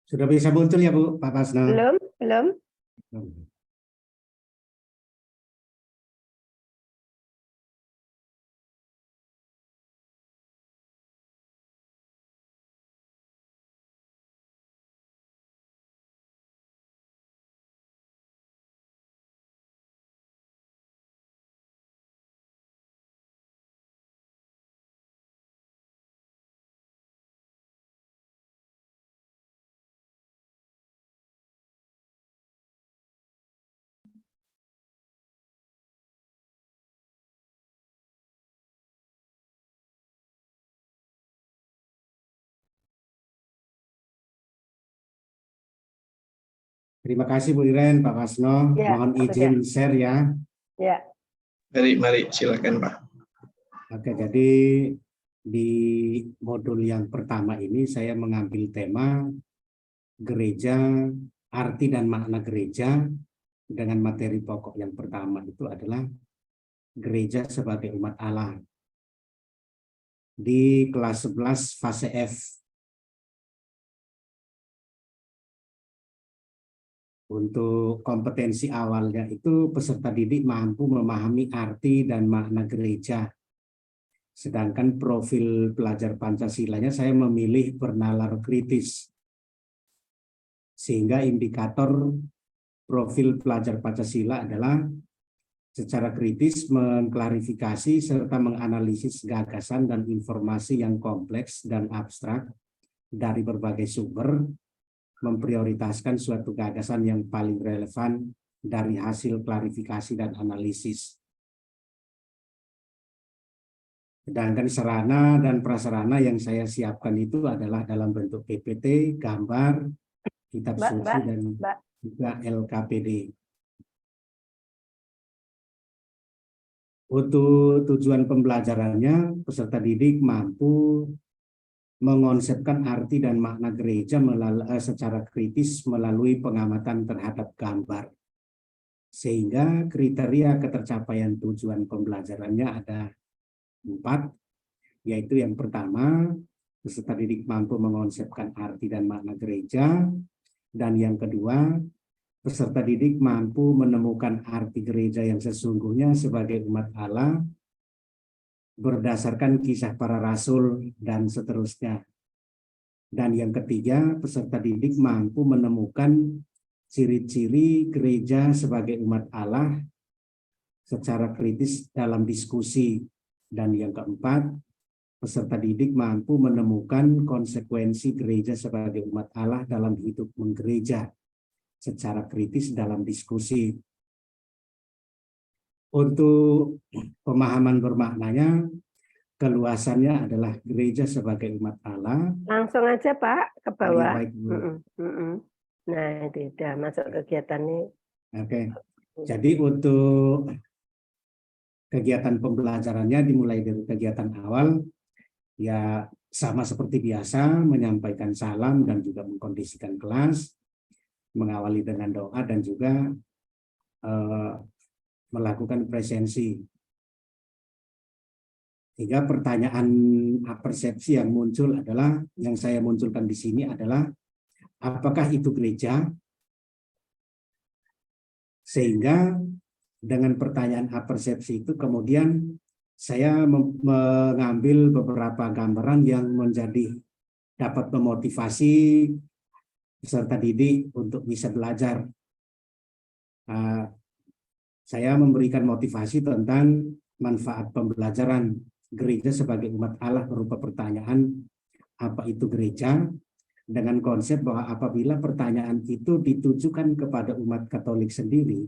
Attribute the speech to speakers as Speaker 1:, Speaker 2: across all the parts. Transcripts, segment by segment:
Speaker 1: Sudah bisa muncul ya Bu, Pak Pasno?
Speaker 2: Belum.
Speaker 1: Terima kasih Bu Iren, Pak Pasno.
Speaker 2: Ya,
Speaker 1: Mohon izin share ya.
Speaker 2: Ya.
Speaker 3: Mari, silakan Pak.
Speaker 1: Oke, jadi di modul yang pertama ini saya mengambil tema gereja, arti dan makna gereja dengan materi pokok yang pertama itu adalah gereja sebagai umat Allah. Di kelas 11 fase F. Untuk kompetensi awalnya itu peserta didik mampu memahami arti dan makna gereja. Sedangkan profil pelajar Pancasilanya saya memilih bernalar kritis. Sehingga indikator profil pelajar Pancasila adalah secara kritis mengklarifikasi serta menganalisis gagasan dan informasi yang kompleks dan abstrak dari berbagai sumber, memprioritaskan suatu gagasan yang paling relevan dari hasil klarifikasi dan analisis. Sedangkan sarana dan prasarana yang saya siapkan itu adalah dalam bentuk PPT, gambar, kitab suci, dan juga LKPD. Untuk tujuan pembelajarannya, peserta didik mampu mengonsepkan arti dan makna gereja secara kritis melalui pengamatan terhadap gambar. Sehingga kriteria ketercapaian tujuan pembelajarannya ada 4, yaitu yang pertama, peserta didik mampu mengonsepkan arti dan makna gereja, dan yang kedua, peserta didik mampu menemukan arti gereja yang sesungguhnya sebagai umat Allah berdasarkan kisah para rasul dan seterusnya. Dan yang ketiga, peserta didik mampu menemukan ciri-ciri gereja sebagai umat Allah secara kritis dalam diskusi. Dan yang keempat, peserta didik mampu menemukan konsekuensi gereja sebagai umat Allah dalam hidup menggereja secara kritis dalam diskusi. Untuk pemahaman bermaknanya, keluasannya adalah gereja sebagai umat Allah.
Speaker 2: Langsung aja Pak ke bawah.
Speaker 1: Baik,
Speaker 2: Nah, itu sudah masuk kegiatannya.
Speaker 1: Oke. Jadi untuk kegiatan pembelajarannya dimulai dari kegiatan awal, ya sama seperti biasa, menyampaikan salam dan juga mengkondisikan kelas, mengawali dengan doa dan juga melakukan presensi. Sehingga pertanyaan persepsi yang muncul adalah, yang saya munculkan di sini adalah, apakah itu gereja? Sehingga dengan pertanyaan persepsi itu kemudian saya mengambil beberapa gambaran yang dapat memotivasi peserta didik untuk bisa belajar. Saya memberikan motivasi tentang manfaat pembelajaran gereja sebagai umat Allah berupa pertanyaan, apa itu gereja? Dengan konsep bahwa apabila pertanyaan itu ditujukan kepada umat Katolik sendiri,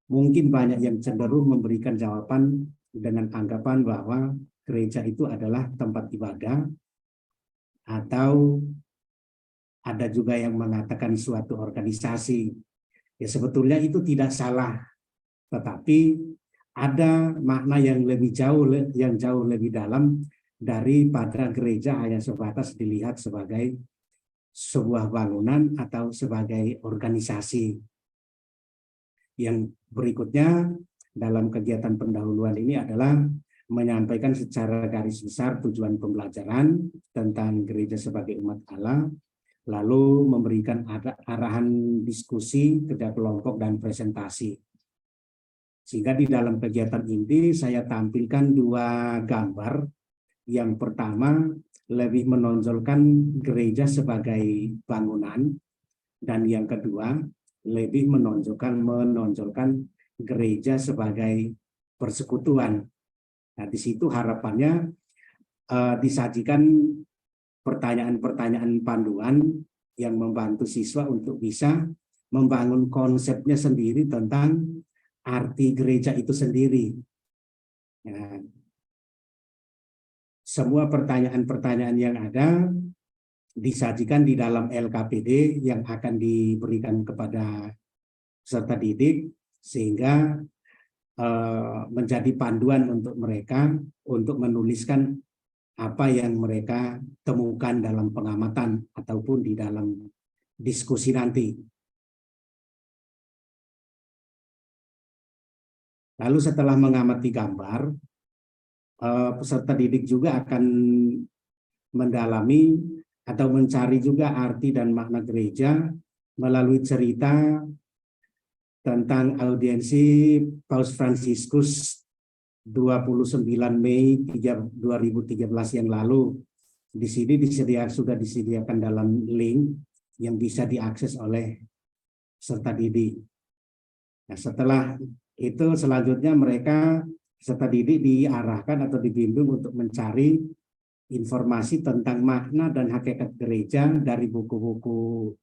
Speaker 1: mungkin banyak yang cenderung memberikan jawaban dengan anggapan bahwa gereja itu adalah tempat ibadah, atau ada juga yang mengatakan suatu organisasi. Ya sebetulnya itu tidak salah, tetapi ada makna yang jauh lebih dalam daripada gereja hanya sebatas dilihat sebagai sebuah bangunan atau sebagai organisasi. Yang berikutnya dalam kegiatan pendahuluan ini adalah menyampaikan secara garis besar tujuan pembelajaran tentang gereja sebagai umat Allah, lalu memberikan arahan diskusi, kerja kelompok, dan presentasi. Sehingga di dalam kegiatan ini saya tampilkan dua gambar. Yang pertama lebih menonjolkan gereja sebagai bangunan, dan yang kedua lebih menonjolkan gereja sebagai persekutuan. Nah, di situ harapannya disajikan pertanyaan-pertanyaan panduan yang membantu siswa untuk bisa membangun konsepnya sendiri tentang arti gereja itu sendiri. Nah, semua pertanyaan-pertanyaan yang ada disajikan di dalam LKPD yang akan diberikan kepada peserta didik, sehingga menjadi panduan untuk mereka untuk menuliskan apa yang mereka temukan dalam pengamatan ataupun di dalam diskusi nanti. Lalu setelah mengamati gambar, peserta didik juga akan mendalami atau mencari juga arti dan makna gereja melalui cerita tentang audiensi Paus Fransiskus 29 Mei 2013 yang lalu. Di sini sudah disediakan dalam link yang bisa diakses oleh peserta didik. Nah, setelah itu selanjutnya mereka peserta didik diarahkan atau dibimbing untuk mencari informasi tentang makna dan hakikat gereja dari buku-buku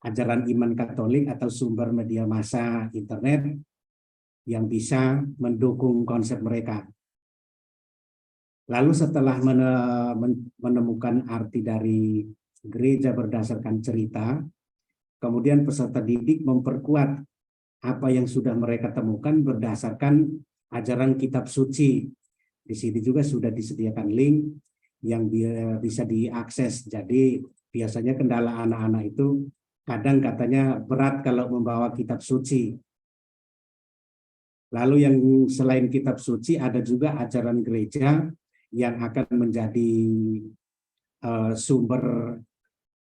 Speaker 1: ajaran iman Katolik atau sumber media massa internet yang bisa mendukung konsep mereka. Lalu setelah menemukan arti dari gereja berdasarkan cerita, kemudian peserta didik memperkuat apa yang sudah mereka temukan berdasarkan ajaran kitab suci. Di sini juga sudah disediakan link yang bisa diakses. Jadi biasanya kendala anak-anak itu kadang katanya berat kalau membawa kitab suci. Lalu yang selain kitab suci ada juga ajaran gereja yang akan menjadi sumber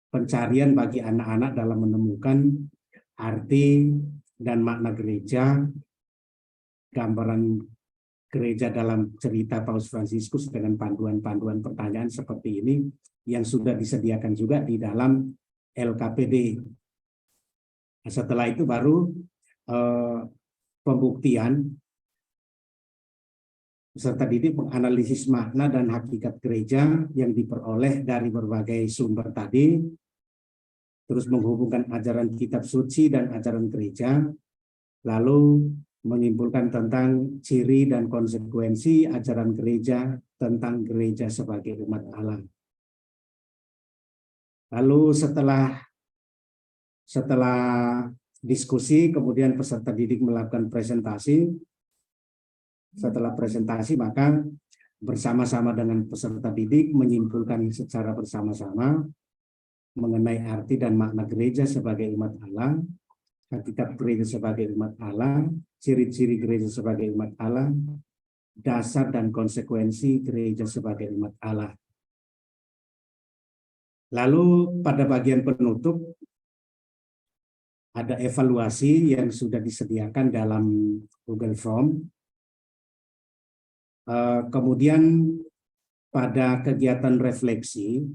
Speaker 1: pencarian bagi anak-anak dalam menemukan arti dan makna gereja, gambaran gereja dalam cerita Paus Fransiskus dengan panduan-panduan pertanyaan seperti ini yang sudah disediakan juga di dalam LKPD. Nah, setelah itu baru pembuktian, peserta didik menganalisis makna dan hakikat gereja yang diperoleh dari berbagai sumber tadi, terus menghubungkan ajaran kitab suci dan ajaran gereja, lalu menyimpulkan tentang ciri dan konsekuensi ajaran gereja tentang gereja sebagai umat Allah. Lalu setelah diskusi, kemudian peserta didik melakukan presentasi. Setelah presentasi, maka bersama-sama dengan peserta didik menyimpulkan secara bersama-sama mengenai arti dan makna gereja sebagai umat Allah, hakikat gereja sebagai umat Allah, ciri-ciri gereja sebagai umat Allah, dasar dan konsekuensi gereja sebagai umat Allah. Lalu pada bagian penutup ada evaluasi yang sudah disediakan dalam Google Form. Kemudian pada kegiatan refleksi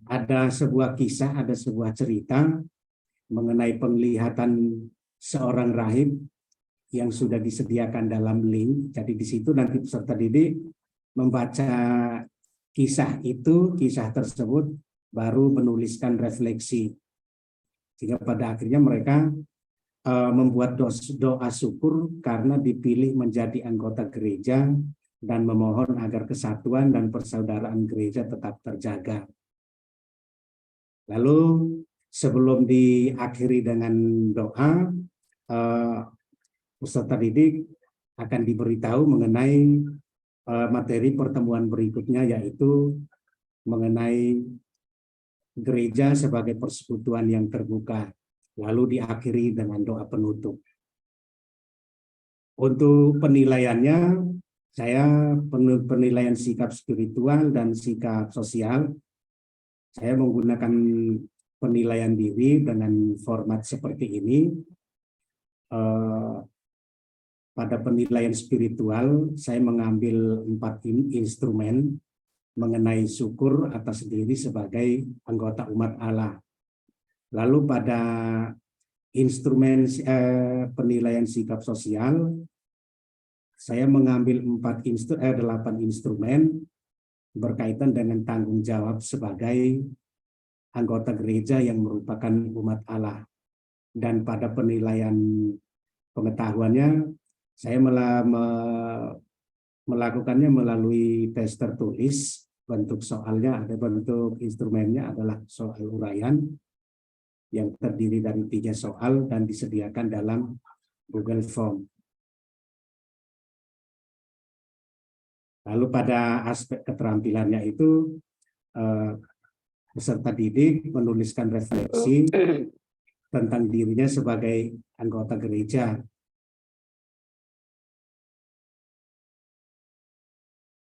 Speaker 1: ada sebuah kisah, ada sebuah cerita mengenai penglihatan seorang rahib yang sudah disediakan dalam link. Jadi di situ nanti peserta didik membaca kisah tersebut, baru menuliskan refleksi. Sehingga pada akhirnya mereka membuat doa syukur karena dipilih menjadi anggota gereja dan memohon agar kesatuan dan persaudaraan gereja tetap terjaga. Lalu sebelum diakhiri dengan doa, peserta didik akan diberitahu mengenai materi pertemuan berikutnya, yaitu mengenai gereja sebagai persekutuan yang terbuka. Lalu diakhiri dengan doa penutup. Untuk penilaiannya, saya penilaian sikap spiritual dan sikap sosial. Saya menggunakan penilaian diri dengan format seperti ini. Pada penilaian spiritual, saya mengambil 4 instrumen mengenai syukur atas diri sebagai anggota umat Allah. Lalu pada instrumen penilaian sikap sosial, saya mengambil 8 instrumen berkaitan dengan tanggung jawab sebagai anggota gereja yang merupakan umat Allah. Dan pada penilaian pengetahuannya, saya melakukannya melalui tes tertulis. Bentuk soalnya ada, bentuk instrumennya adalah soal uraian yang terdiri dari 3 soal dan disediakan dalam Google Form. Lalu pada aspek keterampilannya itu, peserta didik menuliskan refleksi tentang dirinya sebagai anggota gereja.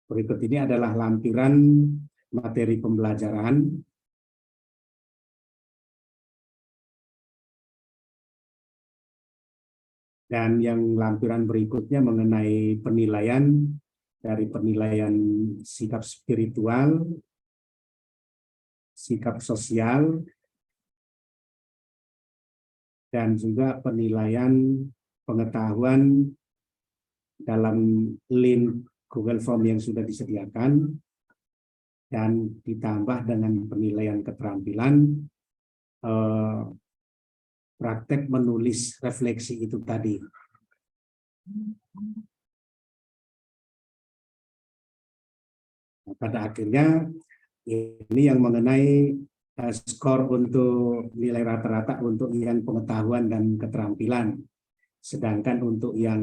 Speaker 1: Berikut ini adalah lampiran materi pembelajaran. Dan yang lampiran berikutnya mengenai penilaian, dari penilaian sikap spiritual, sikap sosial, dan juga penilaian pengetahuan dalam link Google Form yang sudah disediakan, dan ditambah dengan penilaian keterampilan praktek menulis refleksi itu tadi. Pada akhirnya ini yang mengenai skor untuk nilai rata-rata untuk yang pengetahuan dan keterampilan. Sedangkan untuk yang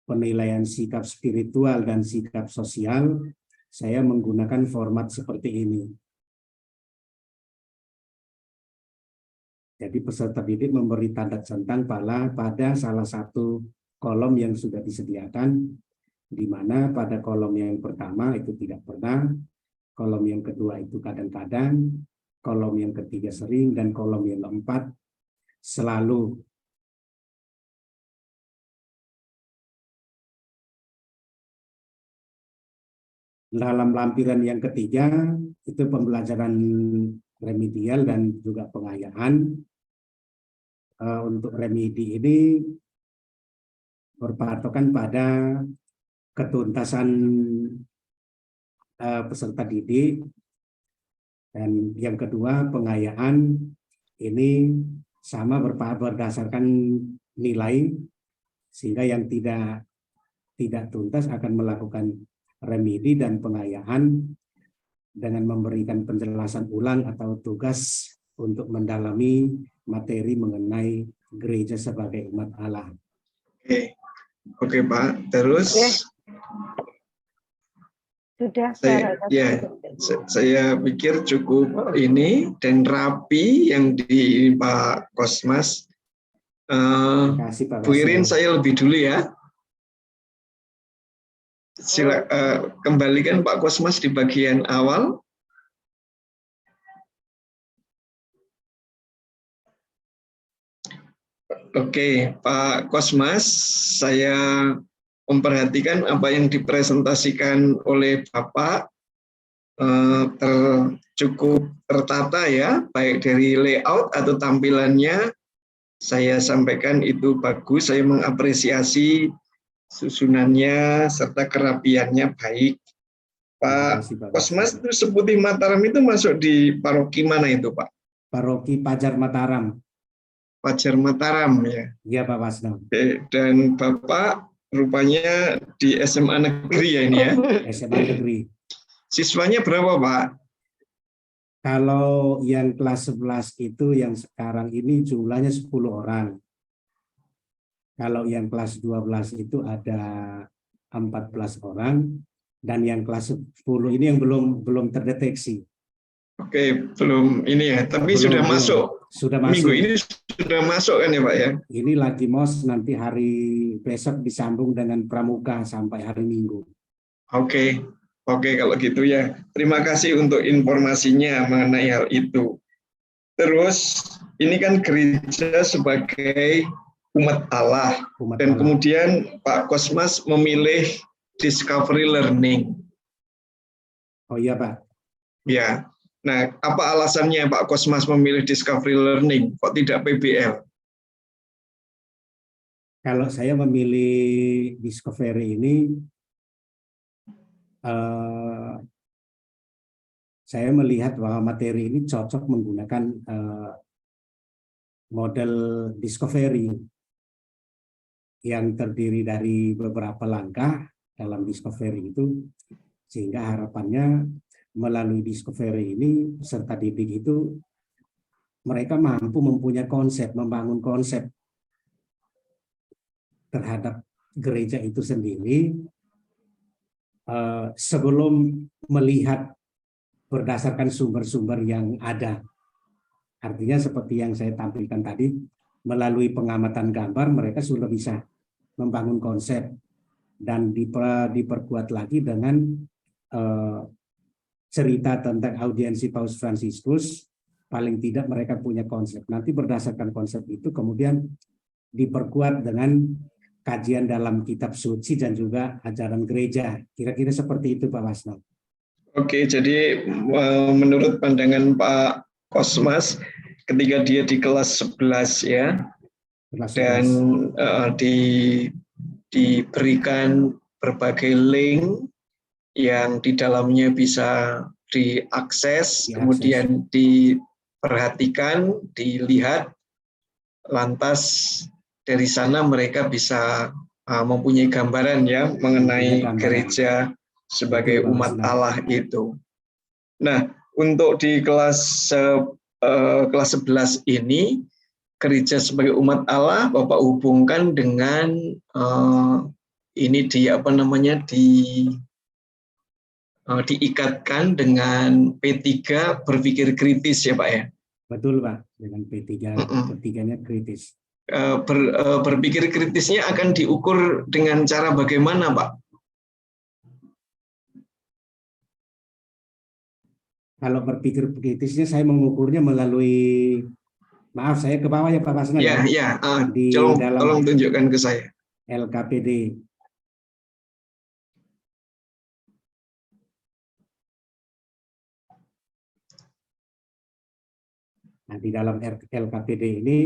Speaker 1: penilaian sikap spiritual dan sikap sosial, saya menggunakan format seperti ini. Jadi peserta didik memberi tanda centang pada salah satu kolom yang sudah disediakan, di mana pada kolom yang pertama itu tidak pernah, kolom yang kedua itu kadang-kadang, kolom yang ketiga sering, dan kolom yang keempat selalu. Dalam lampiran yang ketiga, itu pembelajaran remedial dan juga pengayaan. Untuk remedi ini berpatokan pada ketuntasan peserta didik, dan yang kedua pengayaan ini sama berdasarkan nilai, sehingga yang tidak tuntas akan melakukan remedi dan pengayaan dengan memberikan penjelasan ulang atau tugas untuk mendalami materi mengenai gereja sebagai umat Allah.
Speaker 3: Oke Pak. Terus
Speaker 2: sudah
Speaker 3: saya pikir cukup ini dan rapi yang di Pak Kosmas.
Speaker 1: Terima kasih, Pak
Speaker 3: Bu Irin,
Speaker 1: Basel.
Speaker 3: saya lebih dulu ya. Kembalikan Pak Kosmas di bagian awal. Oke, Pak Kosmas, saya memperhatikan apa yang dipresentasikan oleh Bapak cukup tertata ya, baik dari layout atau tampilannya. Saya sampaikan itu bagus, saya mengapresiasi susunannya serta kerapiannya baik. Pak Kosmas, itu Seputih Mataram itu masuk di paroki mana itu Pak?
Speaker 1: Paroki Pajar Mataram.
Speaker 3: Pajar Mataram ya.
Speaker 1: Iya Pak Wasno.
Speaker 3: Dan Bapak rupanya di SMA Negeri ya ini ya?
Speaker 1: SMA Negeri.
Speaker 3: Siswanya berapa Pak?
Speaker 1: Kalau yang kelas 11 itu yang sekarang ini jumlahnya 10 orang. Kalau yang kelas 12 itu ada 14 orang. Dan yang kelas 10 ini yang belum terdeteksi.
Speaker 3: Oke, belum ini ya, tapi sudah masuk.
Speaker 1: Sudah masuk.
Speaker 3: Minggu ini sudah masuk kan ya Pak ya?
Speaker 1: Ini lagi mos, nanti hari besok disambung dengan pramuka sampai hari Minggu.
Speaker 3: Oke, Oke, kalau gitu ya. Terima kasih untuk informasinya mengenai hal itu. Terus, ini kan gereja sebagai umat Allah.
Speaker 1: Umat
Speaker 3: Dan
Speaker 1: Allah.
Speaker 3: kemudian Pak Kosmas memilih discovery learning.
Speaker 1: Oh iya Pak.
Speaker 3: Ya. Nah, apa alasannya Pak Kosmas memilih discovery learning? Kok tidak PBL?
Speaker 1: Kalau saya memilih Discovery ini, saya melihat bahwa materi ini cocok menggunakan model Discovery yang terdiri dari beberapa langkah dalam Discovery itu, sehingga harapannya melalui Discovery ini peserta didik itu mereka mampu mempunyai konsep, membangun konsep terhadap gereja itu sendiri sebelum melihat berdasarkan sumber-sumber yang ada. Artinya seperti yang saya tampilkan tadi, melalui pengamatan gambar mereka sudah bisa membangun konsep dan diperkuat lagi dengan cerita tentang audiensi Paus Fransiskus. Paling tidak mereka punya konsep. Nanti berdasarkan konsep itu kemudian diperkuat dengan kajian dalam kitab suci dan juga ajaran gereja. Kira-kira seperti itu Pak Wasno. Oke,
Speaker 3: jadi menurut pandangan Pak Kosmas, ketika dia di kelas 11 ya, dan diberikan berbagai link yang di dalamnya bisa diakses, kemudian diperhatikan, dilihat, lantas dari sana mereka bisa mempunyai gambaran ya mengenai gereja sebagai umat Allah itu. Nah, untuk di kelas 11 ini, gereja sebagai umat Allah Bapak hubungkan dengan diikatkan dengan P3 berpikir kritis ya Pak ya.
Speaker 1: Betul Pak, dengan P3 ketiganya kritis.
Speaker 3: Berpikir kritisnya akan diukur dengan cara bagaimana Pak?
Speaker 1: Kalau berpikir kritisnya saya mengukurnya melalui, maaf saya ke bawah ya Pak Basna
Speaker 3: ya. Tolong tunjukkan ke saya.
Speaker 1: LKPD. Nah, di dalam LKPD ini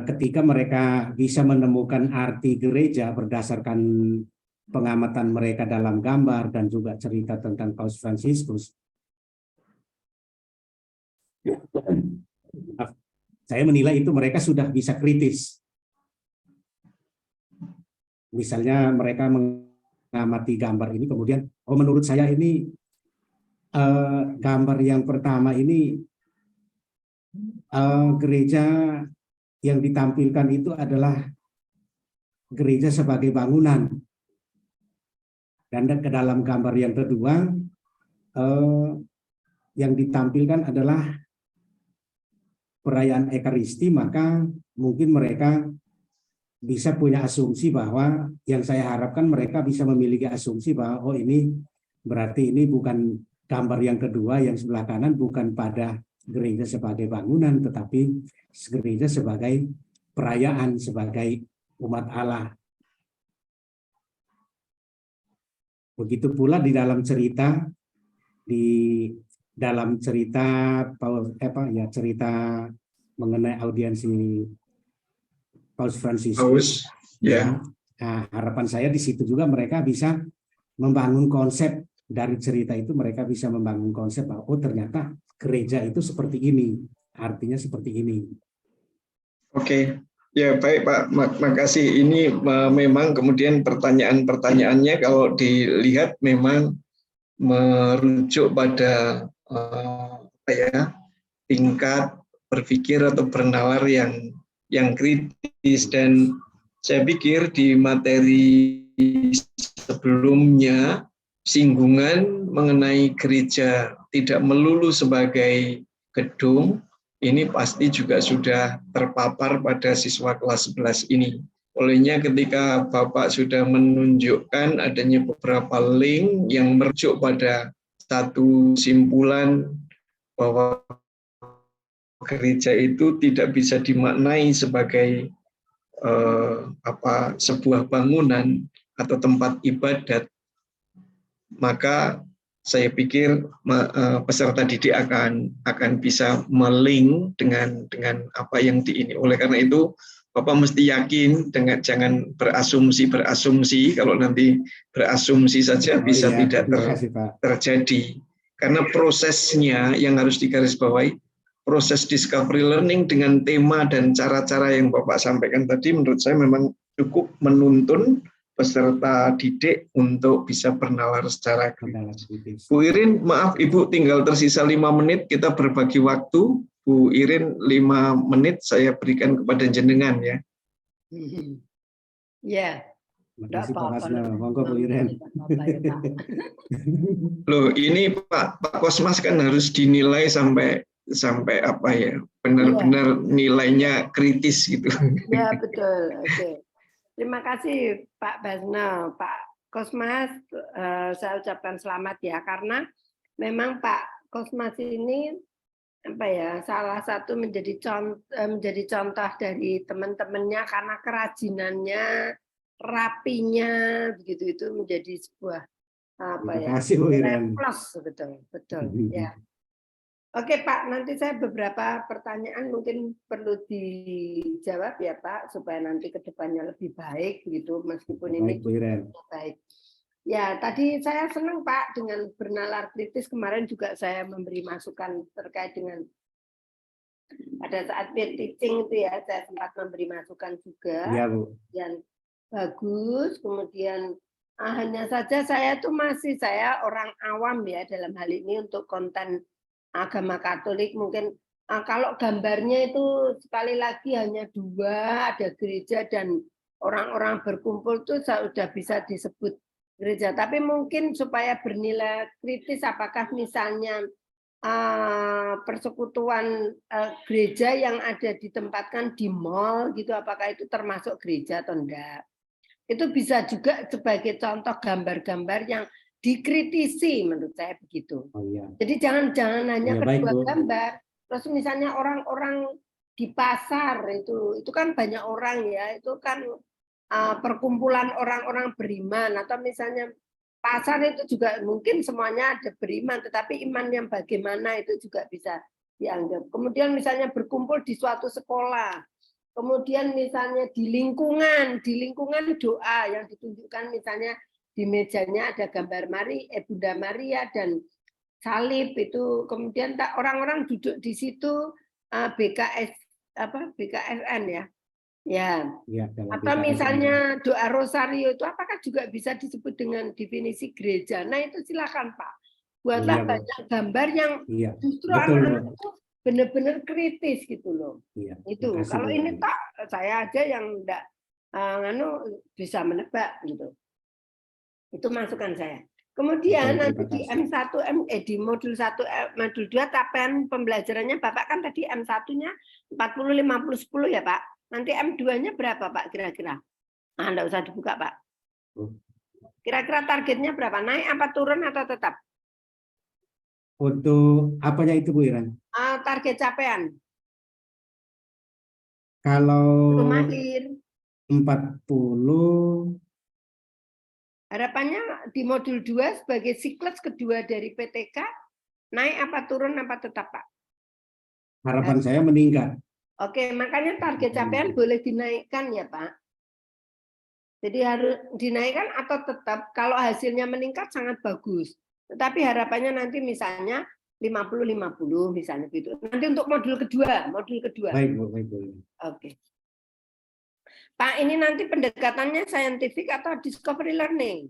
Speaker 1: ketika mereka bisa menemukan arti gereja berdasarkan pengamatan mereka dalam gambar dan juga cerita tentang Paus Fransiskus, saya menilai itu mereka sudah bisa kritis. Misalnya mereka mengamati gambar ini, kemudian, oh menurut saya ini gambar yang pertama ini gereja yang ditampilkan itu adalah gereja sebagai bangunan. Dan ke dalam gambar yang kedua, yang ditampilkan adalah perayaan Ekaristi, maka mungkin mereka bisa punya asumsi bahwa yang saya harapkan mereka bisa memiliki asumsi bahwa oh ini berarti ini bukan gambar yang kedua yang sebelah kanan bukan pada gereja sebagai bangunan, tetapi gereja sebagai perayaan, sebagai umat Allah. Begitu pula di dalam cerita cerita mengenai audiensi Paus Fransiskus.
Speaker 3: Ya.
Speaker 1: Nah, harapan saya di situ juga mereka bisa membangun konsep dari cerita itu, mereka bisa membangun konsep bahwa oh ternyata gereja itu seperti ini, artinya seperti ini.
Speaker 3: Oke, ya baik Pak, makasih. Ini memang kemudian pertanyaan-pertanyaannya kalau dilihat memang merujuk pada tingkat berpikir atau bernalar yang kritis, dan saya pikir di materi sebelumnya singgungan mengenai gereja tidak melulu sebagai gedung, ini pasti juga sudah terpapar pada siswa kelas 11 ini. Olehnya ketika Bapak sudah menunjukkan adanya beberapa link yang merujuk pada satu simpulan bahwa gereja itu tidak bisa dimaknai sebagai sebuah bangunan atau tempat ibadat, maka saya pikir peserta didik akan bisa melink dengan apa yang diini. Oleh karena itu Bapak mesti yakin, jangan berasumsi kalau nanti berasumsi saja bisa tidak terjadi. Karena prosesnya yang harus digarisbawahi, proses discovery learning dengan tema dan cara-cara yang Bapak sampaikan tadi menurut saya memang cukup menuntun peserta didik untuk bisa bernalar secara kritis. Bu Irin, maaf Ibu tinggal tersisa 5 menit, kita berbagi waktu. Bu Irin 5 menit saya berikan kepada jenengan ya.
Speaker 2: Ya.
Speaker 1: Terima kasih Pak Kasno. Monggo Bu Irin.
Speaker 3: Loh, ini Pak Kosmas kan harus dinilai sampai apa ya, benar-benar nilainya kritis gitu.
Speaker 2: Ya betul. Oke. Terima kasih Pak Basno, Pak Kosmas. Saya ucapkan selamat ya, karena memang Pak Kosmas ini salah satu menjadi contoh dari teman-temannya karena kerajinannya, rapinya, begitu itu menjadi sebuah plus, betul ya. Oke Pak, nanti saya beberapa pertanyaan mungkin perlu dijawab ya Pak, supaya nanti ke depannya lebih baik gitu, meskipun ini baik. Ya, tadi saya senang Pak dengan bernalar kritis, kemarin juga saya memberi masukan terkait dengan pada saat peer teaching itu ya, saya sempat memberi masukan juga.
Speaker 1: Ya, Bu.
Speaker 2: Yang bagus, kemudian hanya saja saya orang awam ya dalam hal ini untuk konten agama Katolik, mungkin kalau gambarnya itu sekali lagi hanya 2, ada gereja dan orang-orang berkumpul tuh sudah bisa disebut gereja. Tapi mungkin supaya bernilai kritis, apakah misalnya persekutuan gereja yang ada ditempatkan di mall gitu, apakah itu termasuk gereja atau enggak? Itu bisa juga sebagai contoh gambar-gambar yang dikritisi, menurut saya begitu.
Speaker 1: Oh, iya.
Speaker 2: Jadi jangan hanya kedua
Speaker 1: baik,
Speaker 2: gambar. Terus misalnya orang-orang di pasar itu kan banyak orang ya, itu kan perkumpulan orang-orang beriman, atau misalnya pasar itu juga mungkin semuanya ada beriman, tetapi iman yang bagaimana itu juga bisa dianggap. Kemudian misalnya berkumpul di suatu sekolah, kemudian misalnya di lingkungan doa yang ditunjukkan, misalnya di mejanya ada gambar Bunda Maria dan salib itu, kemudian orang-orang duduk di situ BKSN ya. Ya. Atau misalnya doa rosario itu apakah juga bisa disebut dengan definisi gereja? Nah, itu silakan Pak. Buatlah banyak gambar yang justru anak-anak itu benar-benar kritis gitu loh. Itu kalau ini saya aja yang enggak bisa menebak gitu. Itu masukan saya. Kemudian nanti di M1 di modul 1 modul 2 tahapan pembelajarannya Bapak kan tadi M1-nya 40 50 10 ya, Pak. Nanti M2-nya berapa, Pak, kira-kira? Nah, enggak usah dibuka, Pak. Kira-kira targetnya berapa? Naik apa turun atau tetap?
Speaker 1: Untuk apanya itu, Bu Iren?
Speaker 2: Target capaian.
Speaker 1: Kalau
Speaker 2: 40, harapannya di modul 2 sebagai siklus kedua dari PTK, naik apa turun apa tetap, Pak?
Speaker 1: Harapan saya meningkat.
Speaker 2: Oke, makanya target capaian boleh dinaikkan ya, Pak. Jadi harus dinaikkan atau tetap, kalau hasilnya meningkat sangat bagus. Tetapi harapannya nanti misalnya 50-50 misalnya gitu. Nanti untuk modul kedua.
Speaker 1: Baik, Bu.
Speaker 2: Oke. Pak, ini nanti pendekatannya scientific atau discovery learning?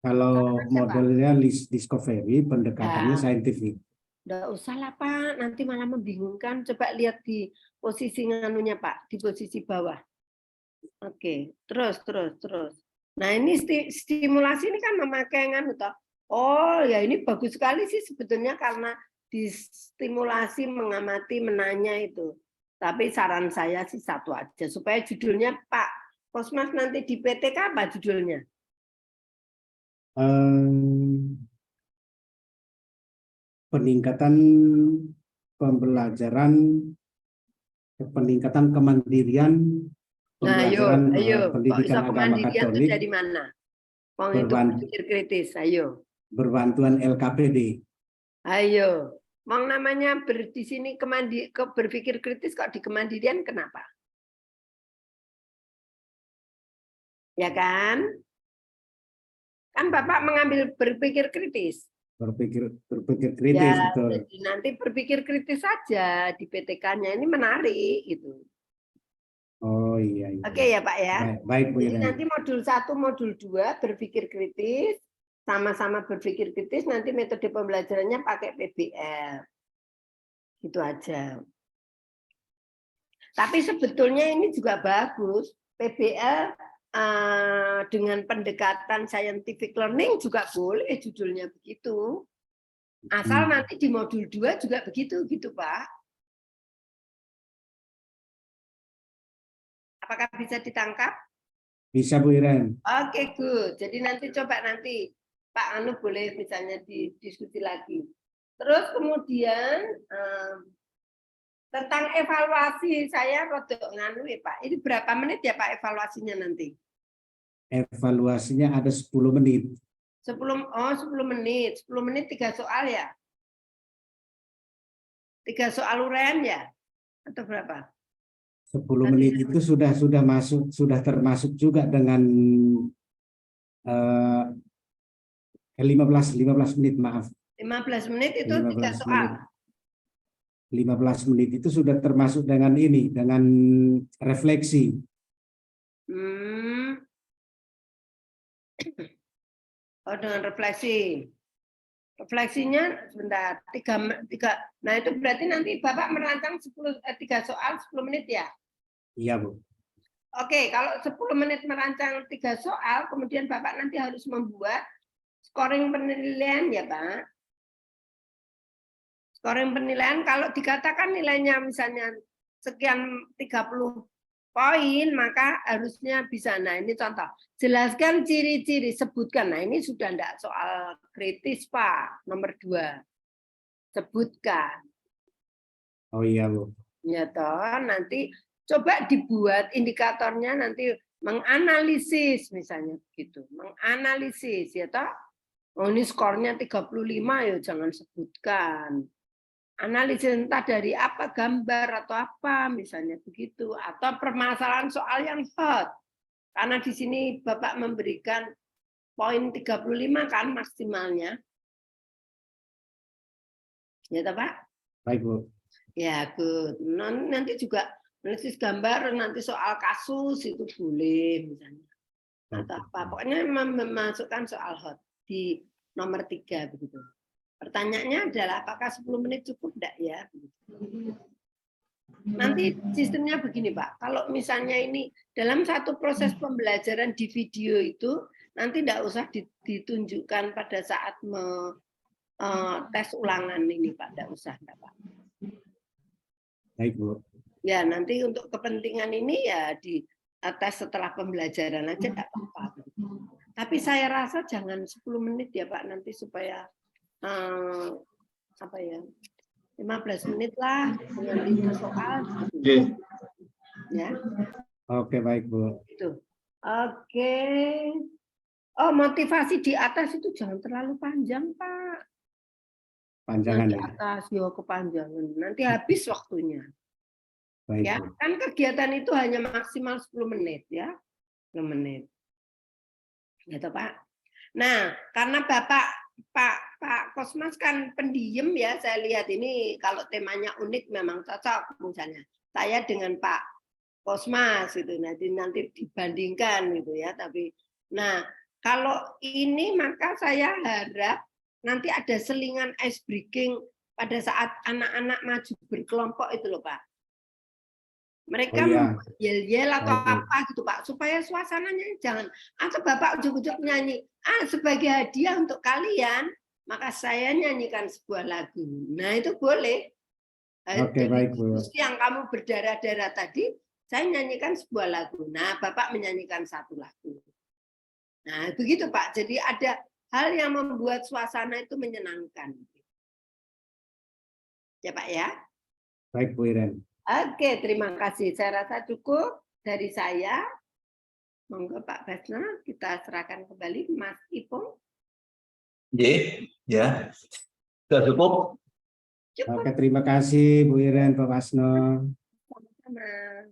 Speaker 1: Kalau modelnya discovery, pendekatannya scientific.
Speaker 2: Nggak usah lah Pak, nanti malah membingungkan. Coba lihat di posisi nganunya Pak, di posisi bawah. Oke, terus. Nah ini stimulasi ini kan memakai nganu toh. Oh ya ini bagus sekali sih sebetulnya karena distimulasi mengamati menanya itu. Tapi saran saya sih satu aja supaya judulnya Pak Kosmas nanti di PTK apa judulnya?
Speaker 1: Peningkatan pembelajaran, peningkatan kemandirian pembelajaran pendidikan agama Katolik
Speaker 2: dari mana? Itu berpikir kritis, ayo.
Speaker 1: Berbantuan LKPD.
Speaker 2: Ayo, mau namanya di sini berpikir kritis kok di kemandirian kenapa? Ya kan? Kan Bapak mengambil berpikir kritis.
Speaker 1: Berpikir kritis,
Speaker 2: ya,
Speaker 1: betul.
Speaker 2: Jadi nanti berpikir kritis saja di PTK-nya, ini menarik gitu.
Speaker 1: Oh iya.
Speaker 2: Oke ya Pak ya.
Speaker 1: Baik Bu.
Speaker 2: Jadi nanti modul 1, modul 2 berpikir kritis, sama-sama berpikir kritis, nanti metode pembelajarannya pakai PBL. Gitu aja. Tapi sebetulnya ini juga bagus. PBL dengan pendekatan scientific learning juga boleh judulnya begitu. Asal nanti di modul 2 juga begitu, gitu Pak. Apakah bisa ditangkap?
Speaker 1: Bisa Bu Iren.
Speaker 2: Oke, good. Jadi nanti coba nanti Pak Anu boleh misalnya didiskusi lagi. Terus kemudian tentang evaluasi saya rodok nganu ya Pak. Ini berapa menit ya Pak evaluasinya nanti?
Speaker 1: Evaluasinya ada 10 menit.
Speaker 2: 10 menit. 10 menit 3 soal ya? 3 soal uraian ya? Atau berapa?
Speaker 1: 10 menit itu sudah termasuk juga dengan 15 menit, maaf.
Speaker 2: 15 menit itu 3 soal.
Speaker 1: 15 menit itu sudah termasuk dengan ini, dengan refleksi.
Speaker 2: Oh, dengan refleksi. Refleksinya sebentar 3. Nah, itu berarti nanti Bapak merancang 3 soal 10 menit ya?
Speaker 1: Iya, Bu.
Speaker 2: Oke, kalau 10 menit merancang 3 soal, kemudian Bapak nanti harus membuat scoring penilaian ya, Pak. Scoring penilaian kalau dikatakan nilainya misalnya sekian 30 poin, maka harusnya bisa. Nah, ini contoh. Jelaskan ciri-ciri, sebutkan. Nah, ini sudah enggak soal kritis, Pak. Nomor 2. Sebutkan.
Speaker 1: Oh iya, Bu.
Speaker 2: Ya toh, nanti coba dibuat indikatornya, nanti menganalisis misalnya gitu. Menganalisis ya toh. Oh, ini skornya 35 ya jangan sebutkan. Analisis entah dari apa, gambar atau apa misalnya begitu, atau permasalahan soal yang hot. Karena di sini Bapak memberikan poin 35 kan maksimalnya. Ya toh, Pak?
Speaker 1: Baik, Bu.
Speaker 2: Ya, good. Nanti juga analisis gambar, nanti soal kasus itu boleh misalnya. Atau apa. Pokoknya memasukkan soal hot di nomor 3 begitu. Pertanyaannya adalah apakah 10 menit cukup enggak ya? Nanti sistemnya begini, Pak. Kalau misalnya ini dalam satu proses pembelajaran di video itu nanti enggak usah ditunjukkan pada saat tes ulangan ini, Pak. Enggak usah, enggak, Pak.
Speaker 1: Baik, Bu.
Speaker 2: Ya, nanti untuk kepentingan ini ya di tes setelah pembelajaran aja enggak apa-apa. Tapi saya rasa jangan 10 menit ya, Pak, nanti supaya apa ya 15 menit lah dengan 5 soal gitu. Ya.
Speaker 1: Oke, baik, Bu.
Speaker 2: Itu. Oke. Oh, motivasi di atas itu jangan terlalu panjang, Pak.
Speaker 1: Panjangan
Speaker 2: nanti
Speaker 1: ya.
Speaker 2: Atas ya kepanjangan. Nanti habis waktunya.
Speaker 1: Baik,
Speaker 2: ya,
Speaker 1: Bu.
Speaker 2: kan kegiatan itu hanya maksimal 10 menit ya. 10 menit. Gitu, Pak. Nah, karena Pak Kosmas kan pendiam ya, saya lihat ini kalau temanya unik memang cocok misalnya. Saya dengan Pak Kosmas itu nanti dibandingkan gitu ya, tapi nah, kalau ini maka saya harap nanti ada selingan ice breaking pada saat anak-anak maju berkelompok itu loh, Pak. Mereka yel-yel atau apa gitu Pak, supaya suasananya jangan atau Bapak ujuk-ujuk nyanyi, sebagai hadiah untuk kalian, maka saya nyanyikan sebuah lagu. Nah itu boleh.
Speaker 1: Oke, baik, Bu.
Speaker 2: Yang kamu berdarah-darah tadi, saya nyanyikan sebuah lagu. Nah, Bapak menyanyikan satu lagu. Nah, begitu Pak. Jadi ada hal yang membuat suasana itu menyenangkan. Ya Pak ya.
Speaker 1: Baik Bu Iren.
Speaker 2: Oke, terima kasih. Saya rasa cukup dari saya. Monggo Pak Basna, kita serahkan kembali Mas Ipung.
Speaker 4: Ya, sudah cukup.
Speaker 2: Cukup.
Speaker 1: Oke, terima kasih Bu Iren, Pak Wasno.
Speaker 2: Sama-sama.